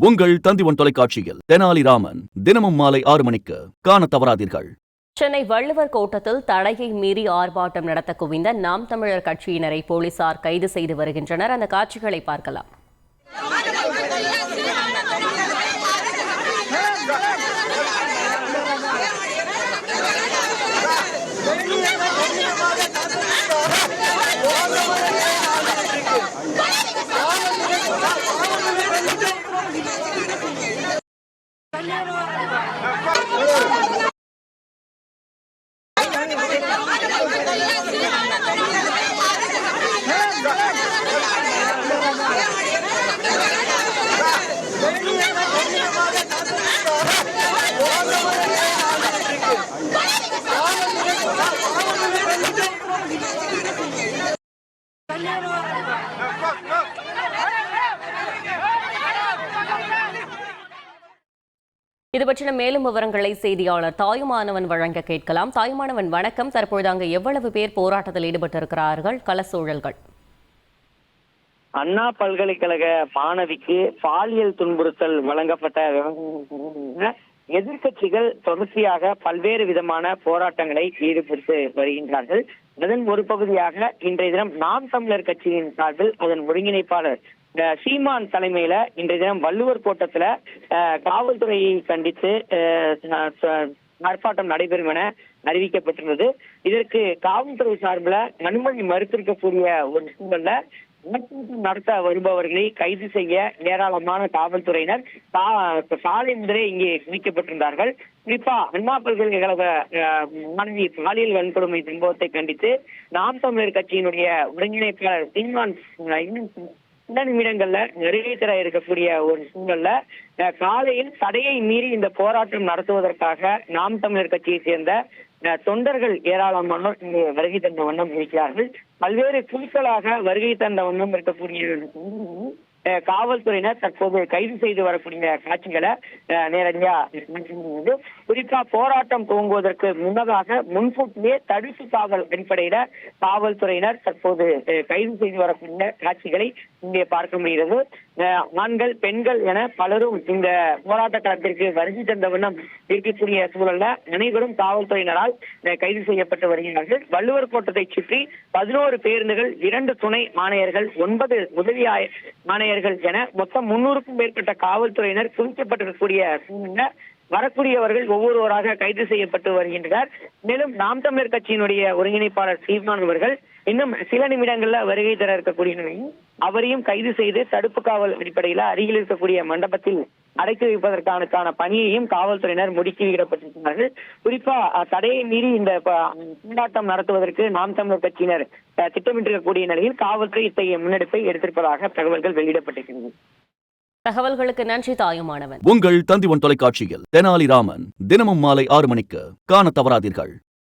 உங்கள் தந்திவன் தொலைக்காட்சியில் தெனாலிராமன் தினமும் மாலை 6 மணிக்கு காண தவறாதீர்கள். சென்னை வள்ளுவர் கோட்டத்தில் தடையை மீறி ஆர்ப்பாட்டம் நடத்த குவிந்த நாம் தமிழர் கட்சியினரை போலீசார் கைது செய்து வருகின்றனர். அந்த காட்சிகளை பார்க்கலாம். இது பற்றின மேலும் விவரங்களை செய்தியாளர் தாயுமானவன் வழங்க கேட்கலாம். தாயுமானவன், வணக்கம். தற்பொழுது அங்கு எவ்வளவு பேர் போராட்டத்தில் ஈடுபட்டிருக்கிறார்கள்? கள சூழல்கள். அண்ணா பல்கலைக்கழக மாணவிக்கு பாலியல் துன்புறுத்தல் வழங்கப்பட்ட எதிர்கட்சிகள் தொடர்ச்சியாக பல்வேறு விதமான போராட்டங்களை ஈடுபட்டு வருகின்றார்கள். அதன் ஒரு பகுதியாக இன்றைய தினம் நாம் தமிழர் கட்சியின் சார்பில் அதன் ஒருங்கிணைப்பாளர் சீமான் தலைமையில இன்றைய தினம் வள்ளுவர் கோட்டத்துல காவல்துறையை கண்டித்து ஆர்ப்பாட்டம் நடைபெறும் என அறிவிக்கப்பட்டுள்ளது. இதற்கு காவல்துறை சார்பில் அனுமதி மறுத்திருக்கக்கூடிய ஒரு சூழல்ல நடத்த வருபவர்களை கைது செய்ய ஏராளமான காவல்துறையினர் சாலை முதலே இங்கே குவிக்கப்பட்டிருந்தார்கள். குறிப்பா அண்ணா பல்கலைக்கழக மாணவி பாலியல் வன்கொடுமை சம்பவத்தை கண்டித்து நாம் தமிழர் கட்சியினுடைய ஒருங்கிணைப்பாளர் சீமான் சில நிமிடங்கள்ல நிறைவே தர இருக்கக்கூடிய ஒரு சூழல்ல காலையில் தடையை மீறி இந்த போராட்டம் நடத்துவதற்காக நாம் தமிழர் கட்சியை சேர்ந்த தொண்டர்கள் ஏராளமானோர் இங்கே வருகை தந்த வண்ணம் இருக்கிறார்கள். பல்வேறு குழுக்களாக வருகை தந்த வண்ணம் இருக்கக்கூடிய காவல்துறையினர் தற்போது கைது செய்து வரக்கூடிய காட்சிகளை நேரடியா குறிப்பா போராட்டம் துவங்குவதற்கு முன்னதாக முன்கூட்டியே தடுப்பு காவல் அடிப்படையில காவல்துறையினர் தற்போது கைது செய்து வரக்கூடிய காட்சிகளை இங்கே பார்க்க முடிகிறது. ஆண்கள் பெண்கள் என பலரும் இந்த போராட்ட களத்திற்கு வருகை தந்த வண்ணம் இருக்கக்கூடிய சூழல்ல அனைவரும் காவல்துறையினரால் கைது செய்யப்பட்டு வருகிறார்கள். வள்ளுவர் கோட்டத்தை சுற்றி 11 பேருந்துகள், 2 துணை ஆணையர்கள், 9 உதவி ஆணையர்கள் என மொத்தம் 300க்கும் மேற்பட்ட காவல்துறையினர் குவிக்கப்பட்டிருக்கக்கூடிய சூழ்நிலை வரக்கூடியவர்கள் ஒவ்வொருவராக கைது செய்யப்பட்டு வருகின்றனர். மேலும் நாம் தமிழர் கட்சியினுடைய ஒருங்கிணைப்பாளர் சீமான் அவர்கள் இன்னும் சில நிமிடங்கள்ல வருகை தர இருக்கக்கூடிய நிலையில் அவரையும் கைது செய்து தடுப்பு காவல் அடிப்படையில அருகில் இருக்கக்கூடிய மண்டபத்தில் அடைத்து வைப்பதற்கான பணியையும் காவல்துறையினர் முடுக்கிவிடப்பட்டிருக்கிறார்கள். குறிப்பா தடையை மீறி இந்த போராட்டம் நடத்துவதற்கு நாம் தமிழர் கட்சியினர் திட்டமிட்டிருக்கக்கூடிய நிலையில் காவல்துறை இத்தகைய முன்னெடுப்பை எடுத்திருப்பதாக தகவல்கள் வெளியிடப்பட்டிருக்கிறது. தகவல்களுக்கு நன்றி தாயுமானவன். உங்கள் தந்திவன் தொலைக்காட்சியில் தெனாலிராமன் தினமும் மாலை 6 மணிக்கு காண தவறாதீர்கள்.